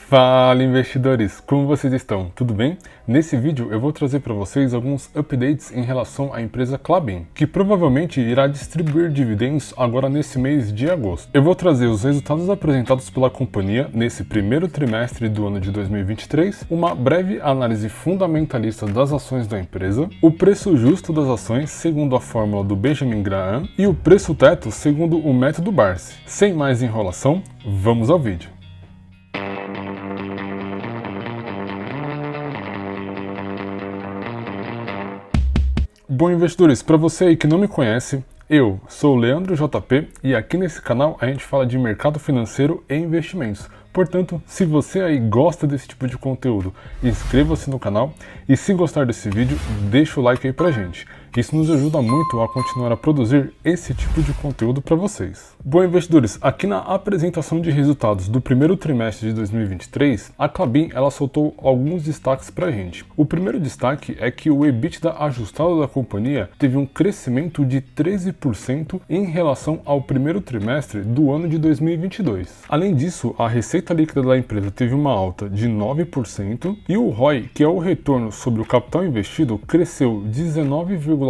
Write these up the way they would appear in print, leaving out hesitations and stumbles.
Fala investidores, como vocês estão? Tudo bem? Nesse vídeo eu vou trazer para vocês alguns updates em relação à empresa Klabin, que provavelmente irá distribuir dividendos agora nesse mês de agosto. Eu vou trazer os resultados apresentados pela companhia nesse primeiro trimestre do ano de 2023, uma breve análise fundamentalista das ações da empresa, o preço justo das ações segundo a fórmula do Benjamin Graham e o preço teto segundo o método Barsi. Sem mais enrolação, vamos ao vídeo. Bom, investidores, para você aí que não me conhece, eu sou o Leandro JP e aqui nesse canal a gente fala de mercado financeiro e investimentos. Portanto, se você aí gosta desse tipo de conteúdo, inscreva-se no canal e se gostar desse vídeo, deixa o like aí pra gente. Isso nos ajuda muito a continuar a produzir esse tipo de conteúdo para vocês. Bom, investidores, aqui na apresentação de resultados do primeiro trimestre de 2023, a Klabin ela soltou alguns destaques para a gente. O primeiro destaque é que o EBITDA ajustado da companhia teve um crescimento de 13% em relação ao primeiro trimestre do ano de 2022. Além disso, a receita líquida da empresa teve uma alta de 9% e o ROI, que é o retorno sobre o capital investido, cresceu 19,4%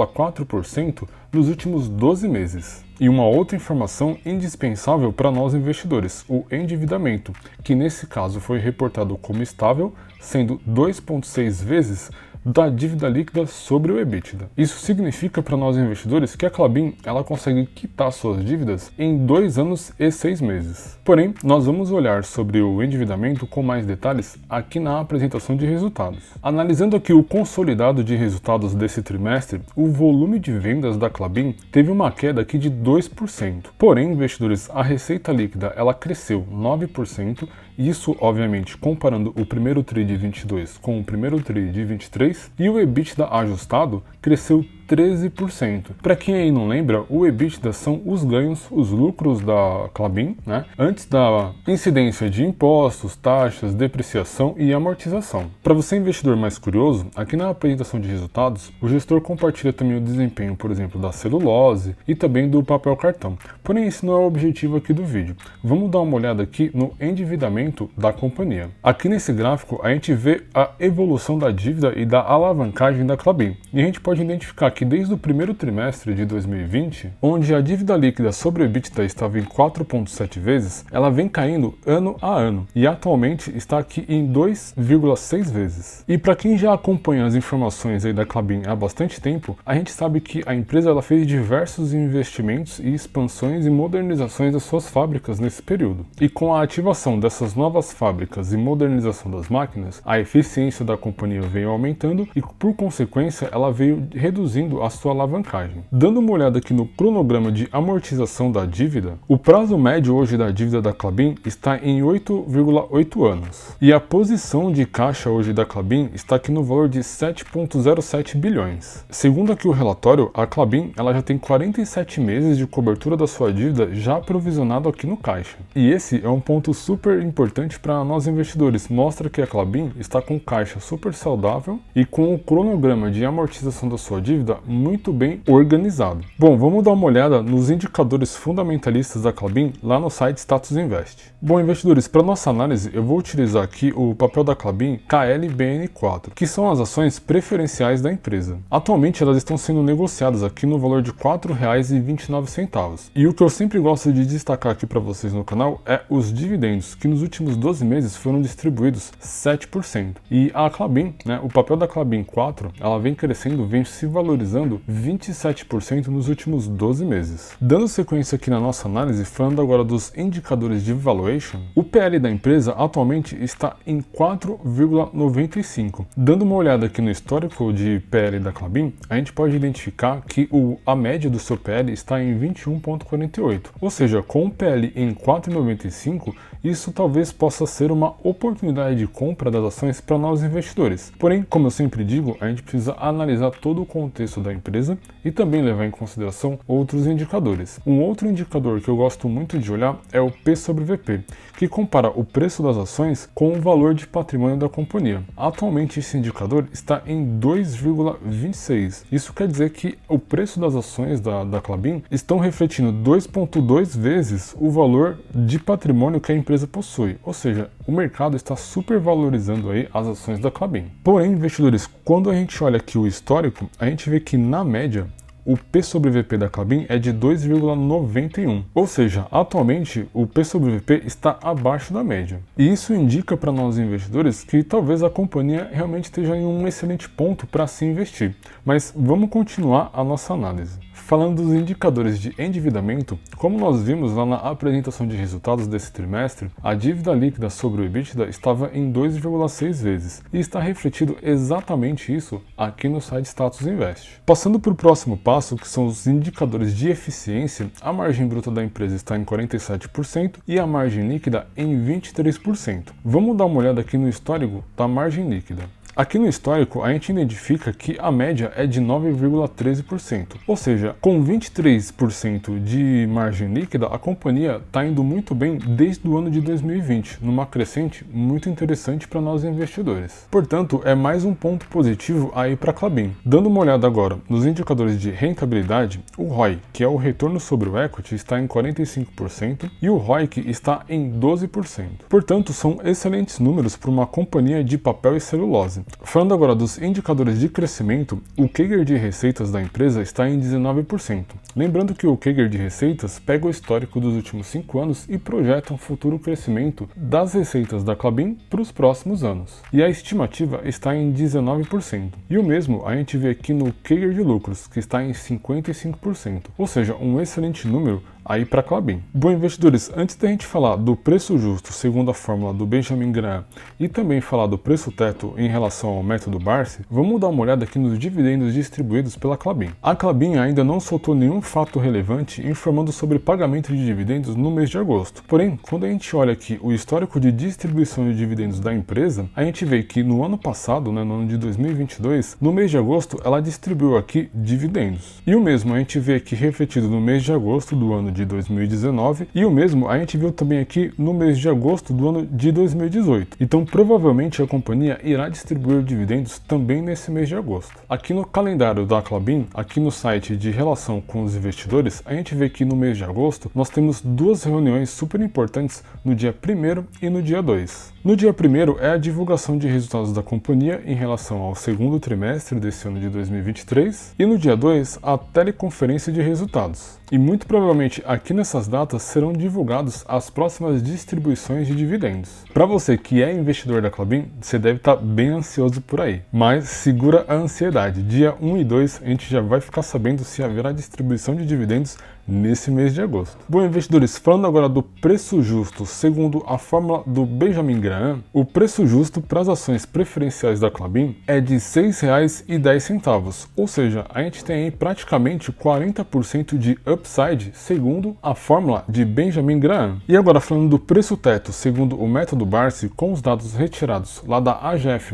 nos últimos 12 meses. E uma outra informação indispensável para nós investidores, o endividamento, que nesse caso foi reportado como estável, sendo 2,6 vezes da dívida líquida sobre o EBITDA. Isso significa para nós investidores que a Klabin ela consegue quitar suas dívidas em 2 anos e 6 meses. Porém, nós vamos olhar sobre o endividamento com mais detalhes aqui na apresentação de resultados. Analisando aqui o consolidado de resultados desse trimestre, o volume de vendas da Klabin teve uma queda aqui de 2%. Porém, investidores, a receita líquida ela cresceu 9%, isso obviamente comparando o primeiro TRI de 22 com o primeiro TRI de 23, e o EBITDA ajustado cresceu 13%. Para quem aí não lembra, o EBITDA são os ganhos, os lucros da Klabin, né, antes da incidência de impostos, taxas, depreciação e amortização. Para você investidor mais curioso, aqui na apresentação de resultados, o gestor compartilha também o desempenho, por exemplo, da celulose e também do papel cartão. Porém, esse não é o objetivo aqui do vídeo. Vamos dar uma olhada aqui no endividamento da companhia. Aqui nesse gráfico, a gente vê a evolução da dívida e da alavancagem da Klabin. E a gente pode identificar que desde o primeiro trimestre de 2020, onde a dívida líquida sobre o EBITDA estava em 4,7 vezes, ela vem caindo ano a ano e atualmente está aqui em 2,6 vezes. E para quem já acompanha as informações aí da Klabin há bastante tempo, a gente sabe que a empresa ela fez diversos investimentos e expansões e modernizações das suas fábricas nesse período. E com a ativação dessas novas fábricas e modernização das máquinas, a eficiência da companhia veio aumentando e, por consequência, ela veio reduzindo a sua alavancagem. Dando uma olhada aqui no cronograma de amortização da dívida, o prazo médio hoje da dívida da Klabin está em 8,8 anos. E a posição de caixa hoje da Klabin está aqui no valor de 7,07 bilhões. Segundo aqui o relatório, a Klabin ela já tem 47 meses de cobertura da sua dívida já provisionado aqui no caixa. E esse é um ponto super importante para nós investidores. Mostra que a Klabin está com caixa super saudável e com o cronograma de amortização da sua dívida muito bem organizado. Bom, vamos dar uma olhada nos indicadores fundamentalistas da Klabin lá no site Status Invest. Bom, investidores, para nossa análise eu vou utilizar aqui o papel da Klabin KLBN4, que são as ações preferenciais da empresa. Atualmente elas estão sendo negociadas aqui no valor de R$ 4,29. E o que eu sempre gosto de destacar aqui para vocês no canal é os dividendos, que nos últimos 12 meses foram distribuídos 7%. E a Klabin, né, o papel da Klabin 4, ela vem crescendo, vem se valorizando 27% nos últimos 12 meses. Dando sequência aqui na nossa análise, falando agora dos indicadores de valuation, o PL da empresa atualmente está em 4,95. Dando uma olhada aqui no histórico de PL da Klabin, a gente pode identificar que a média do seu PL está em 21,48. Ou seja, com o PL em 4,95, isso talvez possa ser uma oportunidade de compra das ações para nós investidores. Porém, como eu sempre digo, a gente precisa analisar todo o contexto preço da empresa e também levar em consideração outros indicadores. Um outro indicador que eu gosto muito de olhar é o P sobre VP, que compara o preço das ações com o valor de patrimônio da companhia. Atualmente esse indicador está em 2,26. Isso quer dizer que o preço das ações da Klabin estão refletindo 2,2 vezes o valor de patrimônio que a empresa possui, ou seja, o mercado está supervalorizando aí as ações da Klabin. Porém, investidores, quando a gente olha aqui o histórico, a gente vê que na média o P sobre VP da Klabin é de 2,91, ou seja, atualmente o P sobre VP está abaixo da média. E isso indica para nós investidores que talvez a companhia realmente esteja em um excelente ponto para se investir. Mas vamos continuar a nossa análise. Falando dos indicadores de endividamento, como nós vimos lá na apresentação de resultados desse trimestre, a dívida líquida sobre o EBITDA estava em 2,6 vezes e está refletido exatamente isso aqui no site Status Invest. Passando para o próximo passo, que são os indicadores de eficiência, a margem bruta da empresa está em 47% e a margem líquida em 23%. Vamos dar uma olhada aqui no histórico da margem líquida. Aqui no histórico, a gente identifica que a média é de 9,13%, ou seja, com 23% de margem líquida, a companhia está indo muito bem desde o ano de 2020, numa crescente muito interessante para nós investidores. Portanto, é mais um ponto positivo aí para a Klabin. Dando uma olhada agora nos indicadores de rentabilidade, o ROI, que é o retorno sobre o equity, está em 45% e o ROIC está em 12%. Portanto, são excelentes números para uma companhia de papel e celulose. Falando agora dos indicadores de crescimento, o CAGR de receitas da empresa está em 19%. Lembrando que o CAGR de receitas pega o histórico dos últimos 5 anos e projeta um futuro crescimento das receitas da Klabin para os próximos anos. E a estimativa está em 19%. E o mesmo a gente vê aqui no CAGR de lucros, que está em 55%. Ou seja, um excelente número aí para a Klabin. Bom, investidores, antes da gente falar do preço justo segundo a fórmula do Benjamin Graham e também falar do preço teto em relação ao método Barsi, vamos dar uma olhada aqui nos dividendos distribuídos pela Klabin. A Klabin ainda não soltou nenhum fato relevante informando sobre pagamento de dividendos no mês de agosto. Porém, quando a gente olha aqui o histórico de distribuição de dividendos da empresa, a gente vê que no ano passado, no ano de 2022, no mês de agosto, ela distribuiu aqui dividendos. E o mesmo a gente vê aqui refletido no mês de agosto do ano de 2019 e o mesmo a gente viu também aqui no mês de agosto do ano de 2018. Então provavelmente a companhia irá distribuir dividendos também nesse mês de agosto. Aqui no calendário da Klabin, aqui no site de relação com os investidores, a gente vê que no mês de agosto nós temos duas reuniões super importantes no dia 1º e no dia 2. No dia 1º é a divulgação de resultados da companhia em relação ao segundo trimestre desse ano de 2023 e no dia 2 a teleconferência de resultados. E muito provavelmente aqui nessas datas serão divulgadas as próximas distribuições de dividendos. Para você que é investidor da Klabin, você deve estar bem ansioso por aí. Mas segura a ansiedade. Dia 1 e 2 a gente já vai ficar sabendo se haverá distribuição de dividendos nesse mês de agosto. Bom, investidores, falando agora do preço justo segundo a fórmula do Benjamin Graham, o preço justo para as ações preferenciais da Klabin é de R$ 6,10, ou seja, a gente tem aí praticamente 40% de upside segundo a fórmula de Benjamin Graham. E agora falando do preço teto segundo o método Barsi com os dados retirados lá da AGF+,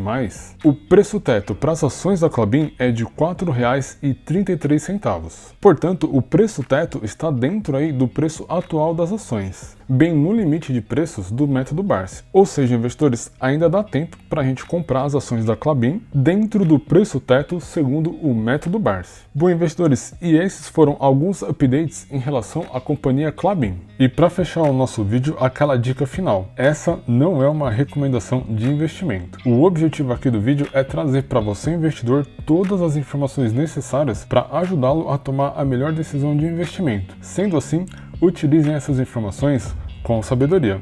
o preço teto para as ações da Klabin é de R$ 4,33. Portanto, o preço teto está dentro aí do preço atual das ações, bem no limite de preços do método Barsi. Ou seja, investidores, ainda dá tempo para a gente comprar as ações da Klabin dentro do preço teto segundo o método Barsi. Bom, investidores, e esses foram alguns updates em relação à companhia Klabin. E para fechar o nosso vídeo, aquela dica final. Essa não é uma recomendação de investimento. O objetivo aqui do vídeo é trazer para você, investidor, todas as informações necessárias para ajudá-lo a tomar a melhor decisão de investimento. Sendo assim, utilizem essas informações com sabedoria.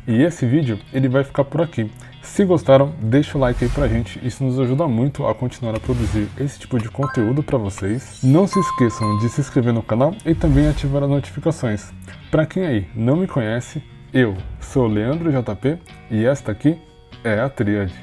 E esse vídeo ele vai ficar por aqui. Se gostaram, deixa o like aí pra gente, isso nos ajuda muito a continuar a produzir esse tipo de conteúdo para vocês. Não se esqueçam de se inscrever no canal e também ativar as notificações. Para quem aí não me conhece, eu sou o Leandro JP e esta aqui é a Tríade.